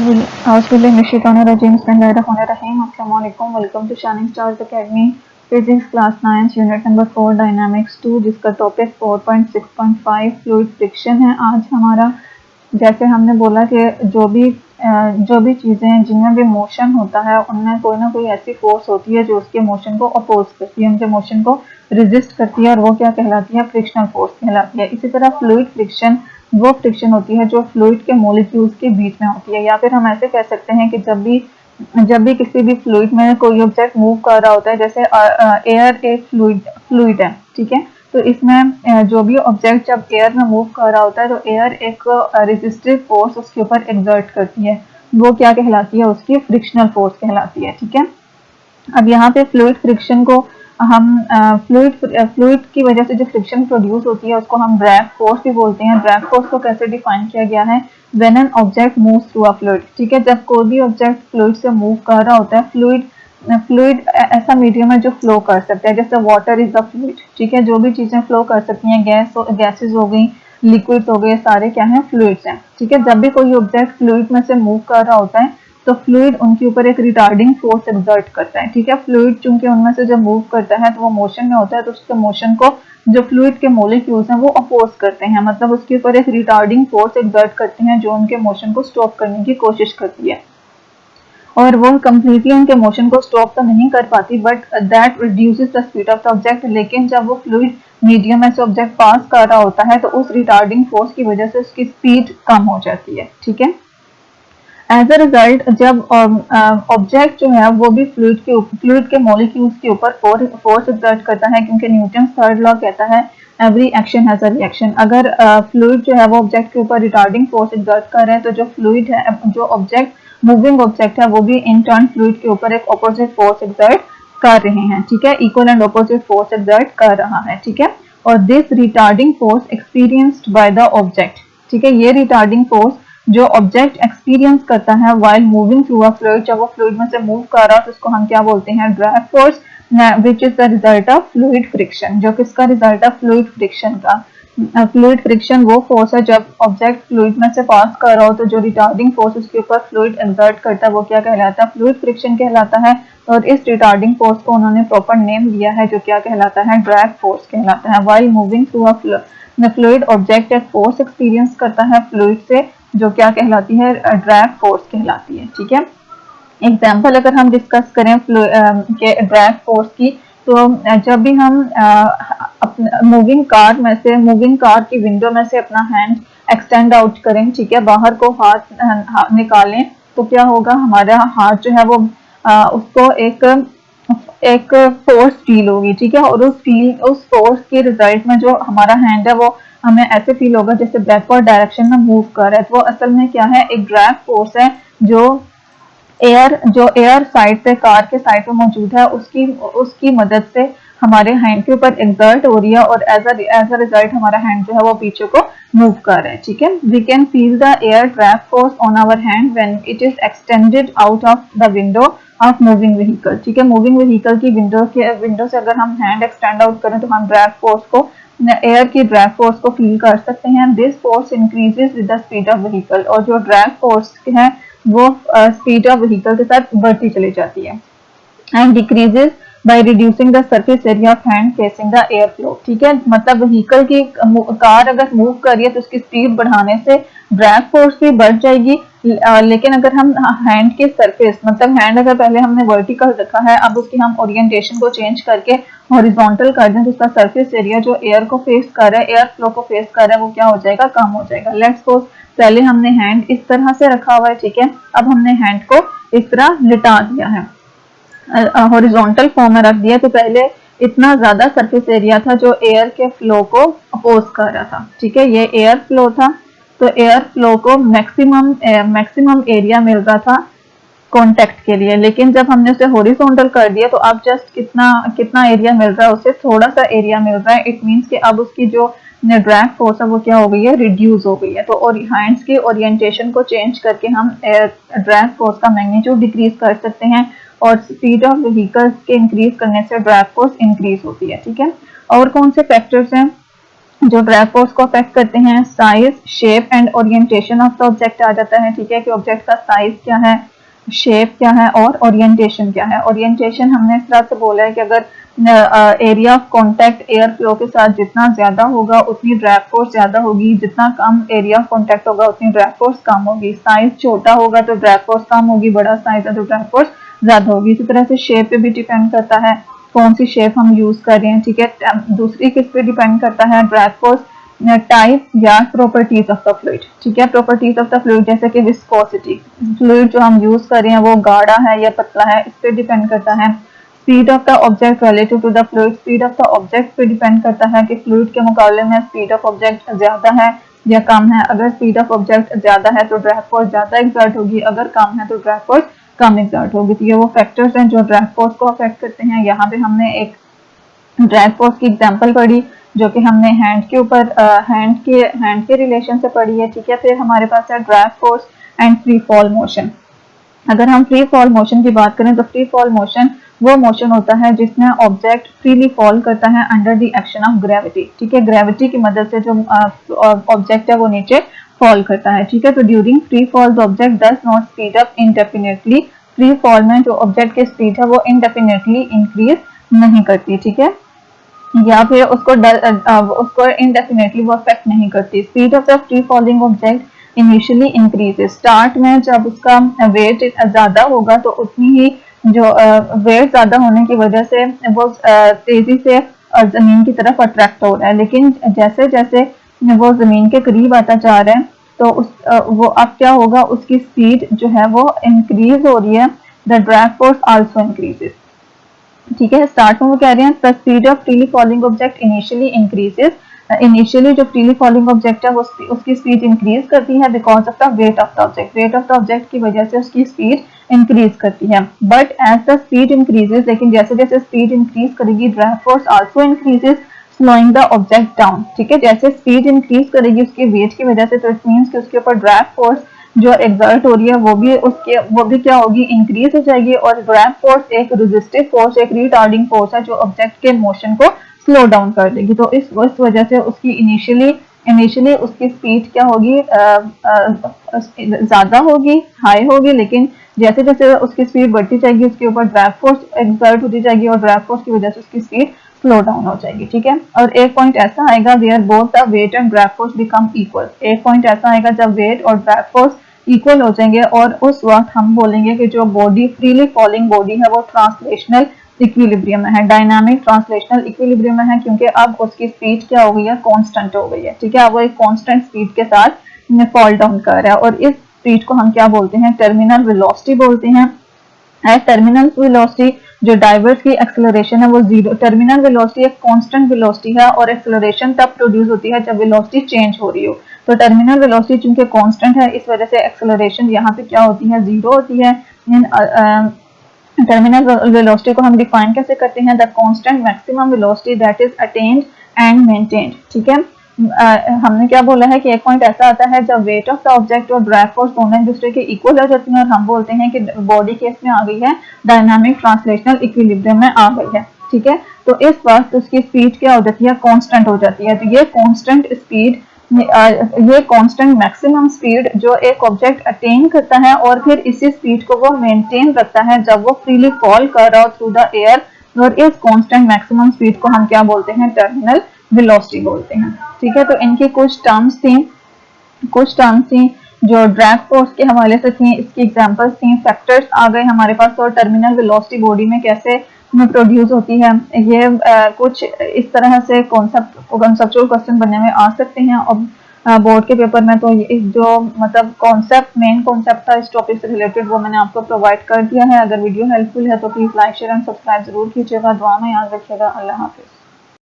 Welcome to shining stars academy physics class 9 unit number 4 dynamics 2 जिसका topic 4.6.5 fluid friction है। आज हमारा जैसे हमने बोला कि जो भी चीज़ें हैं जिनमें भी मोशन होता है उनमें कोई ना कोई ऐसी फोर्स होती है जो उसके मोशन को अपोज करती है, उनके मोशन को रेजिस्ट करती है और वो क्या कहलाती है, फ्रिक्शनल फोर्स कहलाती है। इसी तरह फ्लूइड फ्रिक्शन वो फ्रिक्शन होती है जो फ्लूइड के मॉलिक्यूल्स के बीच में होती है, या फिर हम ऐसे कह सकते हैं कि जब भी किसी भी फ्लूइड में कोई ऑब्जेक्ट मूव कर रहा होता है, जैसे एयर एक फ्लूइड है, ठीक है, तो इसमें जो भी ऑब्जेक्ट जब एयर में मूव कर रहा होता है तो एयर एक रेजिस्टिव फोर्स उसके ऊपर एक्सर्ट करती है, वो क्या कहलाती है, उसकी फ्रिक्शनल फोर्स कहलाती है। ठीक है, अब यहाँ पे फ्लूइड फ्रिक्शन को हम फ्लूइड की वजह से जो फ्रिक्शन प्रोड्यूस होती है उसको हम ड्रैग फोर्स भी बोलते हैं। ड्रैग फोर्स को कैसे डिफाइन किया गया है, when an object moves through a fluid. ठीक है, जब कोई भी ऑब्जेक्ट फ्लूइड से मूव कर रहा होता है, फ्लूइड ऐसा मीडियम है जो फ्लो कर सकता है, जैसे वाटर इज अ फ्लूइड। ठीक है, जो भी चीजें फ्लो कर सकती हैं, गैसेस हो गई, लिक्विड्स हो गए, सारे क्या हैं, फ्लूइड्स हैं। ठीक है, जब भी कोई ऑब्जेक्ट फ्लूइड में से मूव कर रहा होता है तो फ्लूइड उनके ऊपर एक रिटार्डिंग फोर्स एक्सर्ट करता है। ठीक है, फ्लूइड चूंकि उनमें से जब मूव करता है तो वो मोशन में होता है, तो उसके मोशन को जो फ्लूइड के मॉलिक्यूल्स हैं वो अपोज करते हैं, मतलब उसके ऊपर एक रिटार्डिंग फोर्स एक्सर्ट करते हैं जो उनके मोशन को स्टॉप करने की कोशिश करती है, और वो कम्प्लीटली उनके मोशन को स्टॉप तो नहीं कर पाती, but that reduces the speed of the object. लेकिन जब वो फ्लूइड मीडियम में से ऑब्जेक्ट पास कर रहा होता है तो उस रिटार्डिंग फोर्स की वजह से उसकी स्पीड कम हो जाती है। ठीक है, एज अ रिजल्ट जब ऑब्जेक्ट जो है वो भी फ्लूइड के मॉलिक्यूल्स के ऊपर फोर्स एक्सर्ट करता है, क्योंकि न्यूटन थर्ड लॉ कहता है every action has a reaction. अगर फ्लूइड जो है वो ऑब्जेक्ट के ऊपर रिटार्डिंग फोर्स एक्सर्ट कर रहे हैं तो जो फ्लूइड है, जो ऑब्जेक्ट मूविंग ऑब्जेक्ट है, वो भी इन टर्न फ्लूइड के ऊपर एक ऑपोजिट फोर्स एक्सर्ट कर रहे हैं। ठीक है, equal and opposite force exert कर रहा है। ठीक है, और this retarding force experienced by the object. ठीक है, ये रिटार्डिंग फोर्स जो ऑब्जेक्ट एक्सपीरियंस करता है while moving through a fluid, जब वो फ्लूइड में से मूव कर रहा है तो उसको हम क्या बोलते हैं, drag force, which is the result of fluid friction, जो किसका रिजल्ट है, फ्लूइड फ्रिक्शन का। फ्लूइड फ्रिक्शन वो फोर्स है जब ऑब्जेक्ट फ्लूइड में से पास कर रहा हो तो जो रिटार्डिंग फोर्स उसके ऊपर फ्लूइड एक्सर्ट करता है वो क्या कहलाता है, फ्लूइड फ्रिक्शन कहलाता है। और इस रिटार्डिंग फोर्स को उन्होंने प्रॉपर नेम दिया है जो क्या कहलाता है, ड्रैग फोर्स कहलाता है। While moving through a fluid object एक फोर्स एक्सपीरियंस करता है फ्लूइड से जो क्या कहलाती है, ड्रैग फोर्स कहलाती है। ठीक है, एग्जाम्पल अगर हम डिस्कस करें के ड्रैग फोर्स की, तो जब भी हम मूविंग कार की विंडो में से अपना हैंड एक्सटेंड आउट करें, ठीक है, बाहर को हाथ निकालें, तो क्या होगा, हमारा हाथ जो है वो उसको एक फोर्स फील होगी। ठीक है, और उस फोर्स के रिजल्ट में जो हमारा हैंड है वो हमें ऐसे फील होगा जैसे बैकवर्ड डायरेक्शन में मूव कर रहा है। तो वो असल में क्या है, एक ड्रैग फोर्स है जो एयर साइड पे, कार के साइड पे मौजूद है, उसकी मदद से हमारे हैंड के ऊपर एक्सर्ट हो रही है, और एज अ रिजल्ट हमारा हैंड जो है वो पीछे को मूव कर रहा है। ठीक है, we can feel the air drag force on our hand when it is extended out of the window of moving vehicle. ठीक है, मूविंग व्हीकल की विंडो से अगर हम हैंड एक्सटेंड आउट करें तो हम ड्रैग फोर्स को, एयर की ड्रैग फोर्स को फील कर सकते हैं। This force increases with the speed of vehicle, और जो ड्रैग फोर्स है वो स्पीड ऑफ व्हीकल के साथ बढ़ती चली जाती है, and decreases by reducing the surface area of hand facing the air flow. ठीक है, मतलब व्हीकल की कार अगर मूव कर रही है तो उसकी स्पीड बढ़ाने से ड्रैग फोर्स भी बढ़ जाएगी, लेकिन अगर हम हैंड के सरफेस, मतलब हैंड अगर पहले हमने वर्टिकल रखा है, अब उसकी हम ओरिएंटेशन को चेंज करके हॉरिजॉन्टल कर दें तो उसका सरफेस एरिया जो एयर को फेस कर रहा है, एयर फ्लो को फेस कर रहा है, वो क्या हो जाएगा, कम हो जाएगा। लेट्स सपोज पहले हमने हैंड इस तरह से रखा हुआ है, ठीक है, अब हमने हैंड को इस तरह लिटा दिया है, हॉरिजॉन्टल फॉर्म में रख दिया, तो पहले इतना ज्यादा सरफेस एरिया था जो एयर के फ्लो को अपोज कर रहा था। ठीक है, ये एयर फ्लो था, तो एयर फ्लो को मैक्सिमम एरिया मिल रहा था कांटेक्ट के लिए, लेकिन जब हमने उसे हॉरिजॉन्टल कर दिया तो अब जस्ट कितना एरिया मिल रहा है, उससे थोड़ा सा एरिया मिल रहा है। इट मींस कि अब उसकी जो ड्रैग फोर्स है वो क्या हो गई है, रिड्यूस हो गई है। तो और हैंड्स की ओरिएंटेशन को चेंज करके हम ड्रैग फोर्स का मैग्नीट्यूड डिक्रीज कर सकते हैं, और स्पीड ऑफ व्हीकल्स के इंक्रीज करने से ड्रैग फोर्स इंक्रीज होती है। ठीक है, और कौन से फैक्टर्स हैं जो ड्रैग फोर्स को अफेक्ट करते हैं, size, shape and orientation of the object आ जाता है। ठीक है, कि ऑब्जेक्ट का साइज क्या है, शेप क्या है और ओरिएंटेशन क्या है। ओरिएंटेशन हमने इस तरह से बोला है कि अगर area of contact air flow के साथ जितना ज्यादा होगा उतनी ड्रैग फोर्स ज्यादा होगी, जितना कम एरिया ऑफ कांटेक्ट होगा उतनी ड्रैग फोर्स कम होगी। साइज छोटा होगा तो ड्रैग फोर्स कम होगी, बड़ा साइज है तो ड्रैग फोर्स ज्यादा होगी। इसी तरह से शेप पे भी डिपेंड करता है कौन सी शेप हम यूज कर रहे हैं। ठीक है, दूसरी किस पे डिपेंड करता है, ड्रैग फोर्स टाइप या प्रॉपर्टीज ऑफ द फ्लूइड। ठीक है, प्रॉपर्टीज ऑफ द फ्लूइड जैसे कि विस्कोसिटी, फ्लूइड जो हम यूज कर रहे हैं वो गाढ़ा है या पतला है, इस पे डिपेंड करता है। Speed of the object relative to the fluid, speed of the object पे डिपेंड करता है कि फ्लूइड के मुकाबले में स्पीड ऑफ ऑब्जेक्ट ज्यादा है या कम है। अगर स्पीड ऑफ ऑब्जेक्ट ज्यादा है तो ड्रैग फोर्स ज्यादा एक्सर्ट होगी, अगर कम है तो ड्रैग फोर्स कम एक्सर्ट होगी। तो ये वो फैक्टर्स हैं जो ड्रैग फोर्स को अफेक्ट करते हैं। यहाँ पे हमने एक ड्रैग फोर्स की एग्जांपल पढ़ी जो कि हमने हैंड के ऊपर हैंड के रिलेशन से पढ़ी है। ठीक है, फिर हमारे पास है drag force and free fall motion. अगर हम फ्री फॉल मोशन की बात करें तो फ्री फॉल मोशन वो मोशन होता है जिसमें ऑब्जेक्ट फ्रीली फॉल करता है under the action of gravity. ठीक है, ग्रेविटी की मदद से जो ऑब्जेक्ट है वो नीचे फॉल करता है। ठीक है, तो during free fall the object does not speed up इंडेफिनिटली। Free fall में जो ऑब्जेक्ट की स्पीड है वो इंडेफिनिटली इंक्रीज नहीं करती। ठीक है, या फिर उसको इंडेफिनेटली वो अफेक्ट नहीं करती। Speed of the free falling object initially increases. Start में जब उसका वेट ज्यादा होगा तो उतनी ही जो वेट ज्यादा होने की वजह से वो तेजी से जमीन की तरफ अट्रैक्ट हो रहा है, लेकिन जैसे जैसे वो जमीन के करीब आता जा रहा है तो वो अब क्या होगा, उसकी स्पीड जो है वो इंक्रीज हो रही है। The drag force also increases. ठीक है, स्टार्ट में वो कह रहे हैं the speed of freely falling object initially increases. Initially जो फ्रीली फॉलिंग ऑब्जेक्ट है वो उसकी स्पीड इंक्रीज करती है because of the weight of the object. Weight of the object की वजह से उसकी स्पीड इंक्रीज करती है। But as the speed increases, लेकिन जैसे जैसे स्पीड इंक्रीज करेगी drag force also increases slowing the object down. ठीक है, जैसे स्पीड इंक्रीज करेगी उसके वेट की वजह से तो इट मींस कि उसके ऊपर ड्रैग फोर्स जो एक्सर्ट हो रही है वो भी क्या होगी, इंक्रीज हो जाएगी। और ड्रैग फोर्स एक रेजिस्टिव फोर्स, एक रिटार्डिंग फोर्स है जो ऑब्जेक्ट के मोशन को स्लो डाउन कर देगी। तो इस वजह से उसकी इनिशियली उसकी स्पीड क्या होगी, ज्यादा होगी, हाई होगी, लेकिन जैसे जैसे उसकी स्पीड बढ़ती जाएगी उसके ऊपर ड्रैग फोर्स एक्सर्ट होती जाएगी और ड्रैग फोर्स की वजह से उसकी स्पीड स्लो डाउन हो जाएगी। ठीक है, और एक पॉइंट ऐसा आएगा where both the weight and drag force become equal. एक पॉइंट ऐसा आएगा जब वेट और ड्रैग फोर्स इक्वल हो जाएंगे और उस वक्त हम बोलेंगे कि जो बॉडी फ्रीली फॉलिंग बॉडी है वो ट्रांसलेशनल इक्विलिब्रियम में है, डायनामिक ट्रांसलेशनल इक्विलिब्रियम में है, क्योंकि अब उसकी स्पीड क्या हो गई है, कांस्टेंट हो गई है। ठीक है, अब वो एक कांस्टेंट स्पीड के साथ फॉल डाउन कर रहा है और इस स्पीड को हम क्या बोलते हैं, टर्मिनल वेलोसिटी बोलते हैं। टर्मिनल वेलोसिटी जो डाइवर्स की एक्सेलरेशन है वो जीरो, टर्मिनल वेलोसिटी एक कांस्टेंट वेलोसिटी है और एक्सेलरेशन तब प्रोड्यूस होती है जब वेलोसिटी चेंज हो रही हो। तो टर्मिनल वेलोसिटी चूंकि कांस्टेंट है इस वजह से एक्सेलरेशन यहाँ पे क्या होती है, जीरो होती है। टर्मिनल वेलोसिटी को हम डिफाइन कैसे करते हैं, the constant maximum velocity that is attend and maintained. ठीक है, हमने क्या बोला है कि एक पॉइंट ऐसा आता है जब वेट ऑफ द ऑब्जेक्ट और ड्रैग फोर्स दोनों एक दूसरे के इक्वल हो जाती हैं और हम बोलते हैं कि बॉडी केस में आ गई है, डायनामिक ट्रांसलेशनल इक्विलिब्रियम में आ गई है। ठीक है, तो इस वक्त उसकी स्पीड क्या हो जाती है, कांस्टेंट हो जाती है। तो ये कांस्टेंट स्पीड, ये कांस्टेंट मैक्सिमम स्पीड जो एक ऑब्जेक्ट अटेन करता है और फिर इसी स्पीड को वो मेंटेन रखता है जब वो फ्रीली फॉल कर रहा हो थ्रू द एयर, और इस कांस्टेंट मैक्सिमम स्पीड को हम क्या बोलते हैं, टर्मिनल वेलोसिटी बोलते हैं। ठीक है, तो इनकी कुछ टर्म्स थी जो ड्रैग फोर्स के हवाले से थी, इसकी एग्जांपल्स थी, फैक्टर्स आ गए हमारे पास और टर्मिनल वेलोसिटी बॉडी में कैसे प्रोड्यूस होती है। ये कुछ इस तरह से कॉन्सेप्चुअल क्वेश्चन बनने में आ सकते हैं और बोर्ड के पेपर में। तो ये जो मतलब मेन कॉन्सेप्ट था इस टॉपिक से रिलेटेड वो मैंने आपको प्रोवाइड कर दिया है। अगर वीडियो हेल्पफुल है तो please like share and subscribe जरूर कीजिएगा। दुआ में याद रखिएगा। अल्लाह हाफिज।